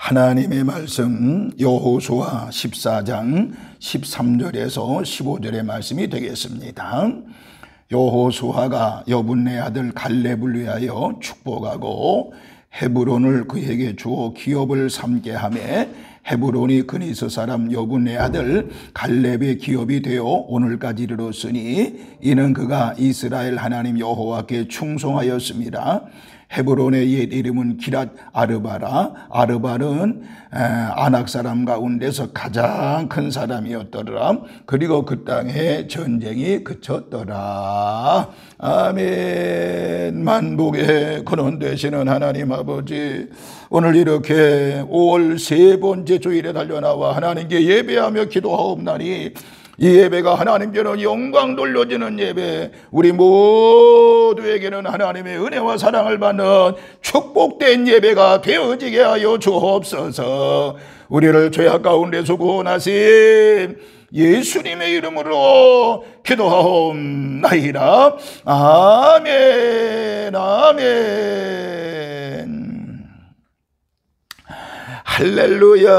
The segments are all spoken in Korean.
하나님의 말씀 여호수아 14장 13절에서 15절의 말씀이 되겠습니다. 여호수아가 여분네 아들 갈렙을 위하여 축복하고 헤브론을 그에게 주어 기업을 삼게 하매 헤브론이 그니스 사람 여분네 아들 갈렙의 기업이 되어 오늘까지 이르렀으니 이는 그가 이스라엘 하나님 여호와께 충성하였습니다. 헤브론의 옛 이름은 기랏 아르바라. 아르바는 아낙 사람 가운데서 가장 큰 사람이었더라. 그리고 그 땅에 전쟁이 그쳤더라. 아멘. 만복의 근원 되시는 하나님 아버지, 오늘 이렇게 5월 세 번째 주일에 달려나와 하나님께 예배하며 기도하옵나니 이 예배가 하나님께는 영광 돌려지는 예배, 우리 모두에게는 하나님의 은혜와 사랑을 받는 축복된 예배가 되어지게 하여 주옵소서. 우리를 죄악 가운데서 구원하신 예수님의 이름으로 기도하옵나이다. 아멘. 아멘. 할렐루야.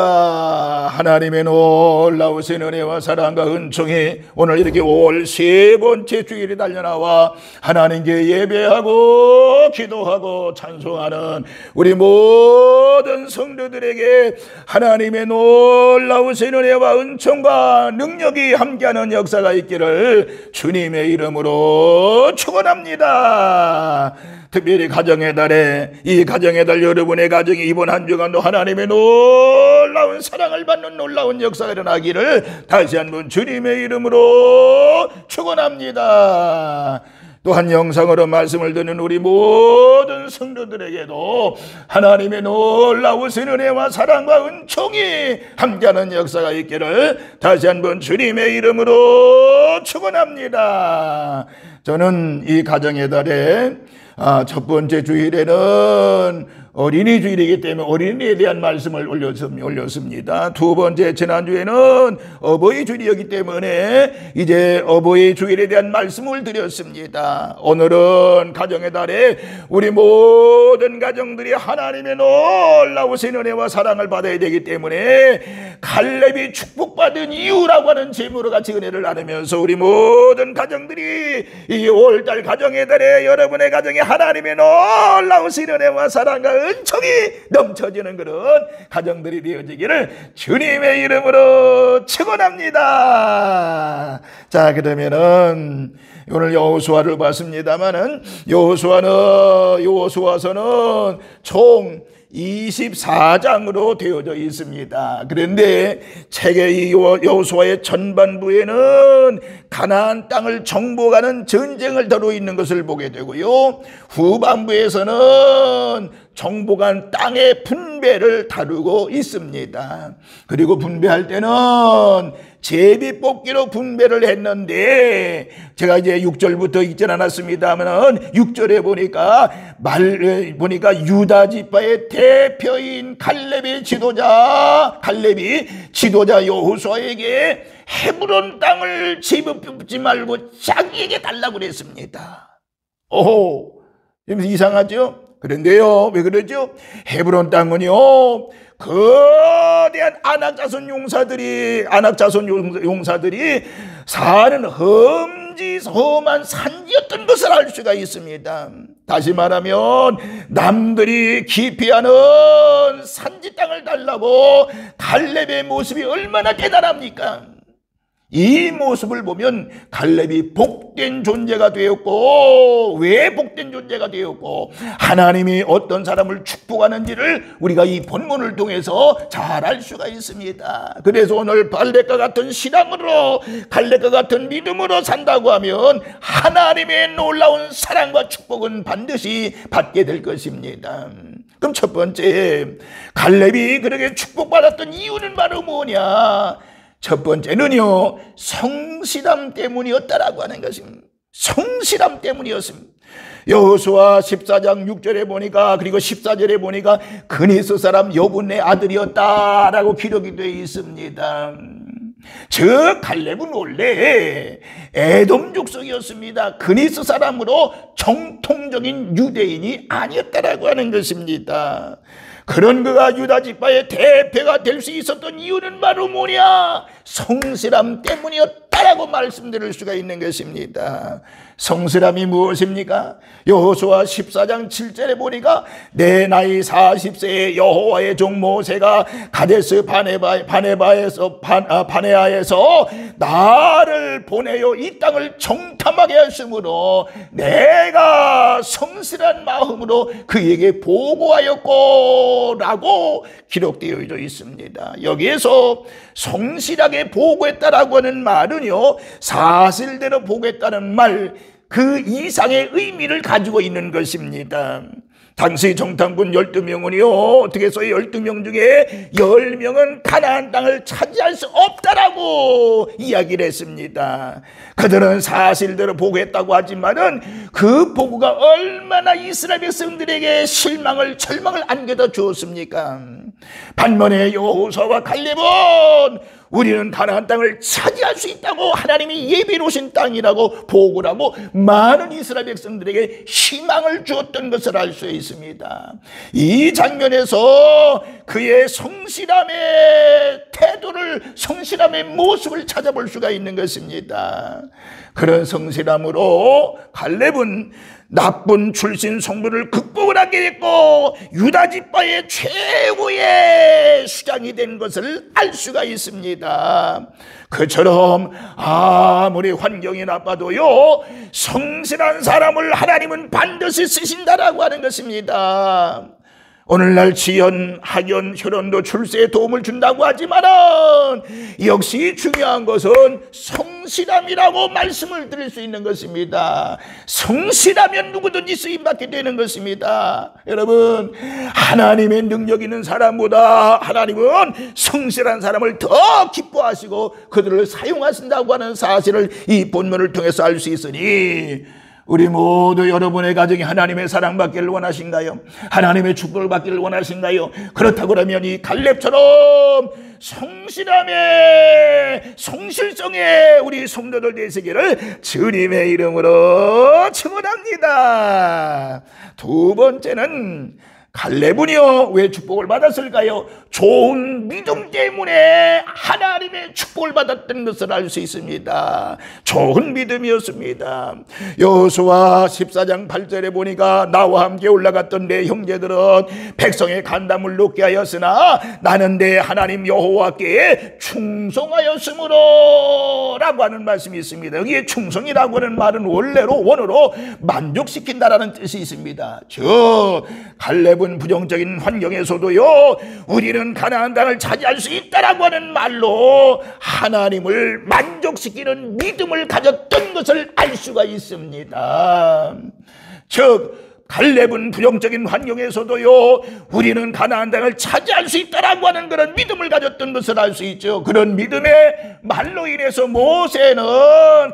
하나님의 놀라우신 은혜와 사랑과 은총이 오늘 이렇게 5월 세 번째 주일에 달려나와 하나님께 예배하고 기도하고 찬송하는 우리 모든 성도들에게 하나님의 놀라우신 은혜와 은총과 능력이 함께하는 역사가 있기를 주님의 이름으로 축원합니다. 특별히 가정의 달에, 이 가정의 달 여러분의 가정이 이번 한 주간도 하나님의 놀라운 사랑을 받는 놀라운 역사가 일어나기를 다시 한번 주님의 이름으로 축원합니다. 또한 영상으로 말씀을 듣는 우리 모든 성도들에게도 하나님의 놀라우신 은혜와 사랑과 은총이 함께하는 역사가 있기를 다시 한번 주님의 이름으로 축원합니다. 저는 이 가정의 달에 첫 번째 주일에는 어린이 주일이기 때문에 어린이에 대한 말씀을 올렸습니다. 두 번째 지난주에는 어버이 주일이었기 때문에 이제 어버이 주일에 대한 말씀을 드렸습니다. 오늘은 가정의 달에 우리 모든 가정들이 하나님의 놀라우신 은혜와 사랑을 받아야 되기 때문에 갈렙이 축복받은 이유라고 하는 제목으로 같이 은혜를 나누면서 우리 모든 가정들이 이 5월달 가정의 달에 여러분의 가정에 하나님의 놀라우신 은혜와 사랑과 은총이 넘쳐지는 그런 가정들이 되어지기를 주님의 이름으로 축원합니다. 자, 그러면은 오늘 여호수아를 봤습니다만은 여호수아서는 총 24장으로 되어져 있습니다. 그런데 책의 이 여호수아의 전반부에는 가나안 땅을 정복하는 전쟁을 다루고 있는 것을 보게 되고요, 후반부에서는 정복한 땅의 분배를 다루고 있습니다. 그리고 분배할 때는 제비 뽑기로 분배를 했는데 제가 이제 6절부터 읽지 않았습니다만 6절에 보니까 유다 지파의 대표인 갈렙이 지도자 여호수아에게 헤브론 땅을 제비 뽑지 말고 자기에게 달라고 그랬습니다. 오호, 이상하죠? 그런데요, 왜 그러죠? 헤브론 땅은요, 거대한 아낙 자손 용사들이 사는 험한 산지였던 것을 알 수가 있습니다. 다시 말하면 남들이 기피하는 산지 땅을 달라고 갈렙의 모습이 얼마나 대단합니까? 이 모습을 보면 갈렙이 복된 존재가 되었고, 왜 복된 존재가 되었고 하나님이 어떤 사람을 축복하는지를 우리가 이 본문을 통해서 잘 알 수가 있습니다. 그래서 오늘 갈렙과 같은 신앙으로, 갈렙과 같은 믿음으로 산다고 하면 하나님의 놀라운 사랑과 축복은 반드시 받게 될 것입니다. 그럼 첫 번째, 갈렙이 그렇게 축복받았던 이유는 바로 뭐냐? 첫 번째는요, 성실함 때문이었다라고 하는 것입니다. 성실함 때문이었습니다. 여호수아 14장 6절에 보니까, 그리고 14절에 보니까 그니스 사람 여분네 아들이었다라고 기록이 되어 있습니다. 즉 갈렙은 원래 에돔 족속이었습니다. 그니스 사람으로 정통적인 유대인이 아니었다라고 하는 것입니다. 그런 그가 유다 지파의 대표가 될 수 있었던 이유는 바로 뭐냐? 성실함 때문이었다라고 말씀드릴 수가 있는 것입니다. 성실함이 무엇입니까? 여호수아 14장 7절에 보니까 내 나이 40세에 여호와의 종 모세가 가데스 바네아에서 나를 보내어 이 땅을 정탐하게 하심으로 내가 성실한 마음으로 그에게 보고하였고 라고 기록되어 있습니다. 여기에서 성실하게 보고했다라고 하는 말은요, 사실대로 보고했다는 말, 그 이상의 의미를 가지고 있는 것입니다. 당시 정탐꾼 12명은요 어떻게 해서 12명 중에 10명은 가나안 땅을 차지할 수 없다라고 이야기를 했습니다. 그들은 사실대로 보고했다고 하지만은 그 보고가 얼마나 이스라엘 백성들에게 절망을 안겨다 주었습니까? 반면에 여호수아와 갈렙은 우리는 가나안 땅을 차지할 수 있다고, 하나님이 예비해 놓으신 땅이라고 보고를 하고 많은 이스라엘 백성들에게 희망을 주었던 것을 알 수 있습니다. 이 장면에서 그의 성실함의 태도를, 성실함의 모습을 찾아볼 수가 있는 것입니다. 그런 성실함으로 갈렙은 나쁜 출신 성부를 극복을 하게 됐고 유다 지파의 최고의 수장이 된 것을 알 수가 있습니다. 그처럼 아무리 환경이 나빠도요 성실한 사람을 하나님은 반드시 쓰신다라고 하는 것입니다. 오늘날 지연, 학연, 혈연도 출세에 도움을 준다고 하지만은 역시 중요한 것은 성실함이라고 말씀을 드릴 수 있는 것입니다. 성실하면 누구든지 쓰임받게 되는 것입니다. 여러분, 하나님의 능력 있는 사람보다 하나님은 성실한 사람을 더 기뻐하시고 그들을 사용하신다고 하는 사실을 이 본문을 통해서 알 수 있으니 우리 모두 여러분의 가정이 하나님의 사랑받기를 원하신가요? 하나님의 축복을 받기를 원하신가요? 그렇다고 하면 이 갈렙처럼 성실성에 우리 성도들 되시기를 주님의 이름으로 축원합니다. 두 번째는 갈렙은요 왜 축복을 받았을까요? 좋은 믿음 때문에 하나님의 축복을 받았던 것을 알 수 있습니다. 좋은 믿음이었습니다. 여호수아 14장 8절에 보니까 나와 함께 올라갔던 내 형제들은 백성의 간담을 높게 하였으나 나는 내 하나님 여호와께 충성하였으므로 라고 하는 말씀이 있습니다. 여기에 충성이라고 하는 말은 원어로 만족시킨다라는 뜻이 있습니다. 즉 갈렙은 부정적인 환경에서도요 우리는 가나안 땅을 차지할 수 있다라고 하는 말로 하나님을 만족시키는 믿음을 가졌던 것을 알 수가 있습니다. 즉 갈렙은 부정적인 환경에서도요 우리는 가나안 땅을 차지할 수 있다라고 하는 그런 믿음을 가졌던 것을 알 수 있죠. 그런 믿음의 말로 인해서 모세는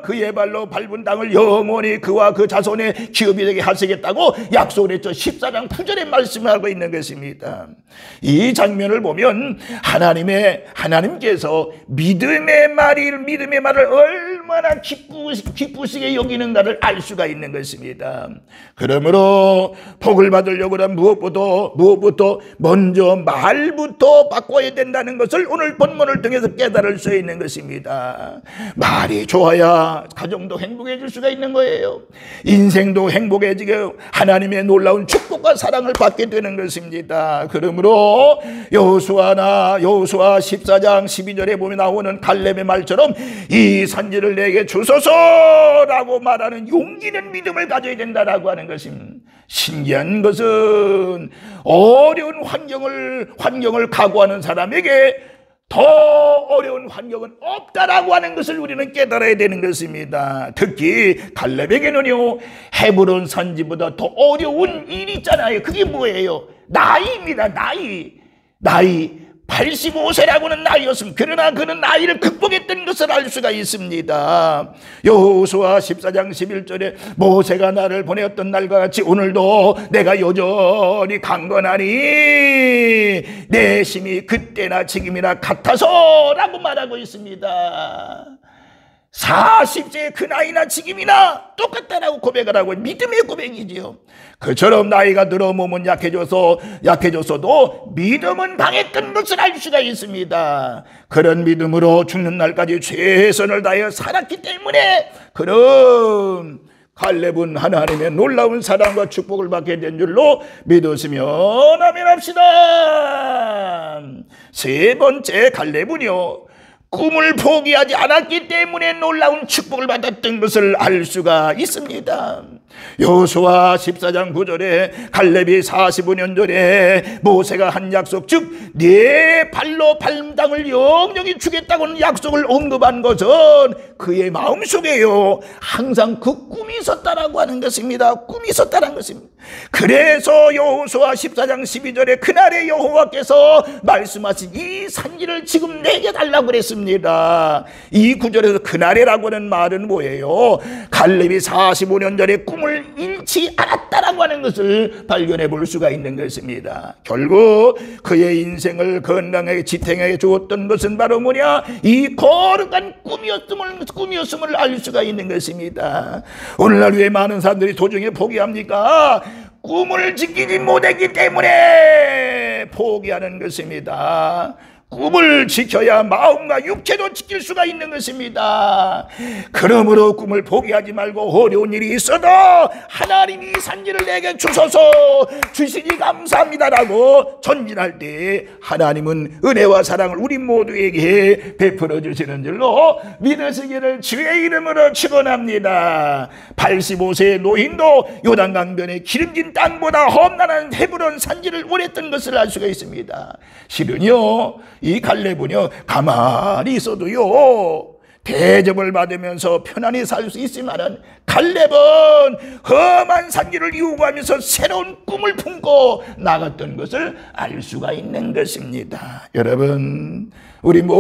그의 발로 밟은 땅을 영원히 그와 그 자손의 기업이 되게 하시겠다고 약속을 했죠. 14장 9절에 말씀하고 있는 것입니다. 이 장면을 보면 하나님께서 믿음의 말을 얼마나 기쁘시게 여기는가를 알 수가 있는 것입니다. 그러므로 복을 받으려고 하면 무엇부터 먼저 말부터 바꿔야 된다는 것을 오늘 본문을 통해서 깨달을 수 있는 것입니다. 말이 좋아야 가정도 행복해질 수가 있는 거예요. 인생도 행복해지고 하나님의 놀라운 축복과 사랑을 받게 되는 것입니다. 그러므로 여호수아 14장 12절에 보면 나오는 갈렙의 말처럼 이 산지를 내게 주소서라고 말하는 용기 있는 믿음을 가져야 된다라고 하는 것입니다. 신기한 것은 어려운 환경을 각오하는 사람에게 더 어려운 환경은 없다라고 하는 것을 우리는 깨달아야 되는 것입니다. 특히 갈렙에게는요 헤브론 산지보다 더 어려운 일이 있잖아요. 그게 뭐예요? 나이입니다. 나이 85세라고는 나이였습니다. 그러나 그는 나이를 극복했던 것을 알 수가 있습니다. 여호수아 14장 11절에 모세가 나를 보내었던 날과 같이 오늘도 내가 여전히 강건하니 내 힘이 그때나 지금이나 같아서 라고 말하고 있습니다. 40세의 그 나이나 지금이나 똑같다라고 고백을 하고 믿음의 고백이지요. 그처럼 나이가 들어 몸은 약해졌어도 믿음은 강했던 것을 알 수가 있습니다. 그런 믿음으로 죽는 날까지 최선을 다하여 살았기 때문에 그런 갈렙은 하나님의 놀라운 사랑과 축복을 받게 된 줄로 믿었으면 아멘 합시다. 세 번째, 갈렙은요, 꿈을 포기하지 않았기 때문에 놀라운 축복을 받았던 것을 알 수가 있습니다. 여호수아 14장 9절에 갈렙이 45년 전에 모세가 한 약속, 즉 네 발로 밟은 땅을 영영히 주겠다고는 약속을 언급한 것은 그의 마음속에요 항상 그 꿈이 있었다라고 하는 것입니다. 꿈이 있었다는 것입니다. 그래서 여호수아 14장 12절에 그날에 여호와께서 말씀하신 이 산지를 지금 내게 달라고 그랬습니다. 이 구절에서 그날에라고 하는 말은 뭐예요? 갈렙이 45년 전에 꿈을 잃지 않았다라고 하는 것을 발견해 볼 수가 있는 것입니다. 결국 그의 인생을 건강하게 지탱해 주었던 것은 바로 뭐냐? 이 거룩한 꿈이었음을 알 수가 있는 것입니다. 오늘날 왜 많은 사람들이 도중에 포기합니까? 꿈을 지키지 못했기 때문에 포기하는 것입니다. 꿈을 지켜야 마음과 육체도 지킬 수가 있는 것입니다. 그러므로 꿈을 포기하지 말고 어려운 일이 있어도 하나님이 산지를 내게 주시니 감사합니다라고 전진할 때 하나님은 은혜와 사랑을 우리 모두에게 베풀어 주시는 줄로 믿으시기를 주의 이름으로 축원합니다. 85세의 노인도 요단강변의 기름진 땅보다 험난한 헤브론 산지를 원했던 것을 알 수가 있습니다. 실은요, 이 갈렙은요, 가만히 있어도요 대접을 받으면서 편안히 살 수 있지만은 갈렙은 험한 산지를 요구하면서 새로운 꿈을 품고 나갔던 것을 알 수가 있는 것입니다. 여러분, 우리 모두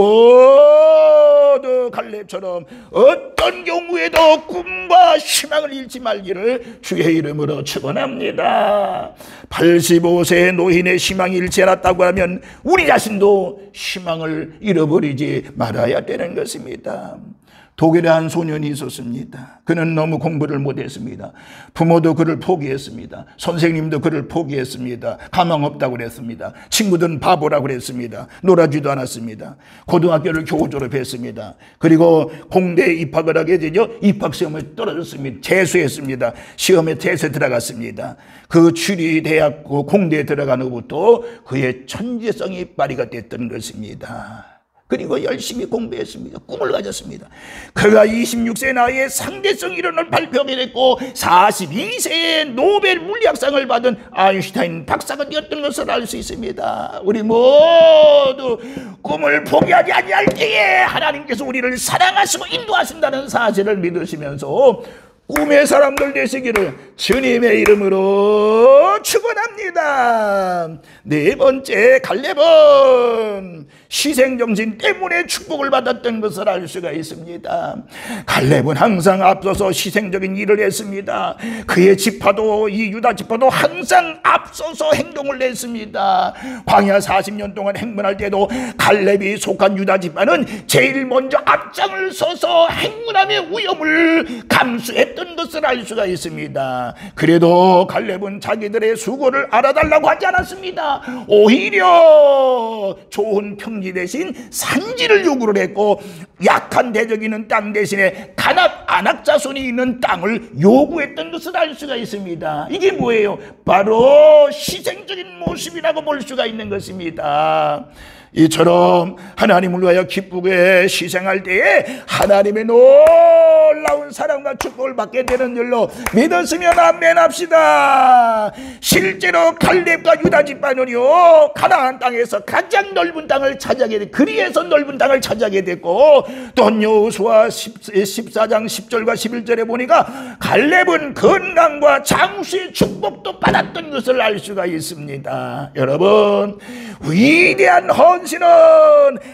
갈렙처럼 어떤 경우에도 꿈과 희망을 잃지 말기를 주의 이름으로 축원합니다. 85세의 노인의 희망이 잃지 않았다고 하면 우리 자신도 희망을 잃어버리지 말아야 되는 것입니다. 독일에 한 소년이 있었습니다. 그는 너무 공부를 못했습니다. 부모도 그를 포기했습니다. 선생님도 그를 포기했습니다. 가망 없다고 그랬습니다. 친구들은 바보라고 그랬습니다. 놀아주지도 않았습니다. 고등학교를 겨우 졸업했습니다. 그리고 공대에 입학을 하게 되죠. 입학시험에 떨어졌습니다. 재수했습니다. 시험에 재수에 들어갔습니다. 그 추리대학 공대에 들어간 후부터 그의 천재성이 발휘가 됐던 것입니다. 그리고 열심히 공부했습니다. 꿈을 가졌습니다. 그가 26세 나이에 상대성 이론을 발표하게 됐고 42세에 노벨 물리학상을 받은 아인슈타인 박사가 되었던 것을 알 수 있습니다. 우리 모두 꿈을 포기하지 아니할 때에 하나님께서 우리를 사랑하시고 인도하신다는 사실을 믿으시면서 꿈의 사람들 되시기를 주님의 이름으로 축원합니다. 네 번째, 갈렙은 희생정신 때문에 축복을 받았던 것을 알 수가 있습니다. 갈렙은 항상 앞서서 희생적인 일을 했습니다. 그의 지파도, 이 유다 지파도 항상 앞서서 행동을 했습니다. 광야 40년 동안 행군할 때도 갈렙이 속한 유다 지파는 제일 먼저 앞장을 서서 행군함의 위험을 감수했던 것을 알 수가 있습니다. 그래도 갈렙은 자기들의 수고를 알아달라고 하지 않았습니다. 오히려 좋은 평지 대신 산지를 요구를 했고 약한 대적이 있는 땅 대신에 안악 자손이 있는 땅을 요구했던 것을 알 수가 있습니다. 이게 뭐예요? 바로 희생적인 모습이라고 볼 수가 있는 것입니다. 이처럼 하나님을 위하여 기쁘게 희생할 때에 하나님의 놀라운 사랑과 축복을 받게 되는 줄로 믿었으면 아멘 합시다. 실제로 갈렙과 유다 지파는요 가나안 땅에서 가장 넓은 땅을 차지하게 됐고 그리에서 넓은 땅을 차지하게 됐고 또 여호수아 14장 10절과 11절에 보니까 갈렙은 건강과 장수의 축복도 받았던 것을 알 수가 있습니다. 여러분, 위대한 헌신은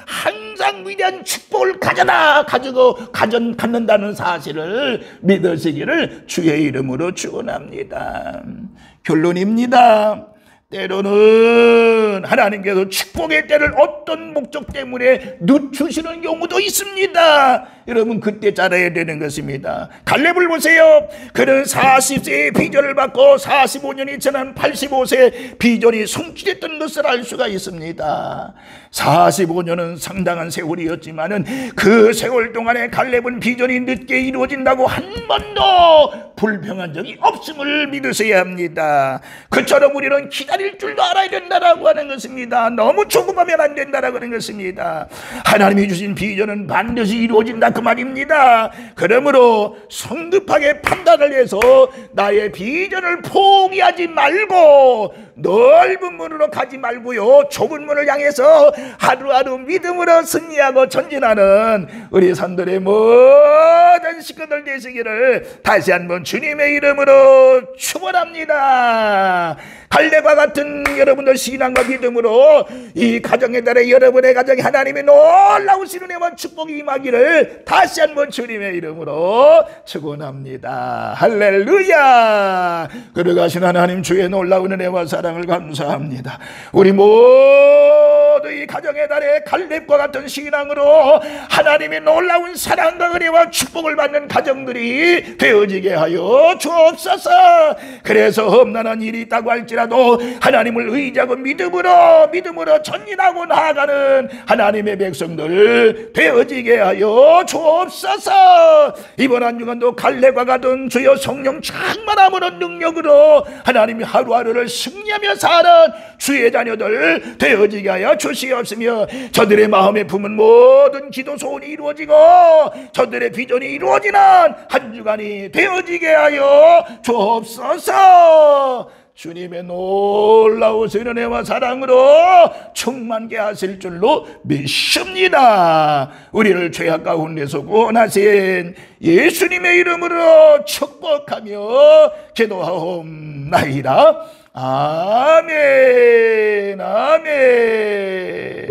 항상 위대한 축복을 갖는다는 사실을 믿으시기를 주의 이름으로 축원합니다. 결론입니다. 때로는 하나님께서 축복의 때를 어떤 목적 때문에 늦추시는 경우도 있습니다. 여러분 그때 자라야 되는 것입니다. 갈렙을 보세요. 그는 40세의 비전을 받고 45년이 지난 85세 비전이 성취됐던 것을 알 수가 있습니다. 45년은 상당한 세월이었지만은 그 세월 동안에 갈렙은 비전이 늦게 이루어진다고 한 번도 불평한 적이 없음을 믿으셔야 합니다. 그처럼 우리는 기다릴 줄도 알아야 된다라고 하는 것입니다. 너무 조급하면 안 된다라고 하는 것입니다. 하나님이 주신 비전은 반드시 이루어진다 그 말입니다. 그러므로 성급하게 판단을 해서 나의 비전을 포기하지 말고 넓은 문으로 가지 말고요, 좁은 문을 향해서 하루하루 믿음으로 승리하고 전진하는 우리 산들의 모든 식구들 되시기를 다시 한번 주님의 이름으로 축원합니다. 갈렙과 같은 여러분들 신앙과 믿음으로 이 가정의 달에 여러분의 가정에 하나님의 놀라우신 은혜와 축복이 임하기를 다시 한번 주님의 이름으로 축원합니다. 할렐루야. 걸어가신 하나님 주의 놀라운 은혜와 사랑을 감사합니다. 우리 모두 이 가정의 달에 갈렙과 같은 신앙으로 하나님의 놀라운 사랑과 은혜와 축복을 받는 가정들이 되어지게 하여 주옵소서. 그래서 험난한 일이 있다고 할지라도 하나님을 의지하고 믿음으로 전진하고 나아가는 하나님의 백성들 되어지게 하여 주옵소서. 이번 한 주간도 갈렙과 같은 주여 성령 충만함으로 능력으로 하나님이 하루하루를 승리하며 사는 주의 자녀들 되어지게 하여 주시옵으며, 저들의 마음에 품은 모든 기도 소원이 이루어지고 저들의 비전이 이루어지는 한 주간이 되어지게 하여 주옵소서. 주님의 놀라우신 은혜와 사랑으로 충만케 하실 줄로 믿습니다. 우리를 죄악 가운데서 구원하신 예수님의 이름으로 축복하며 기도하옵나이다. 아멘. 아멘.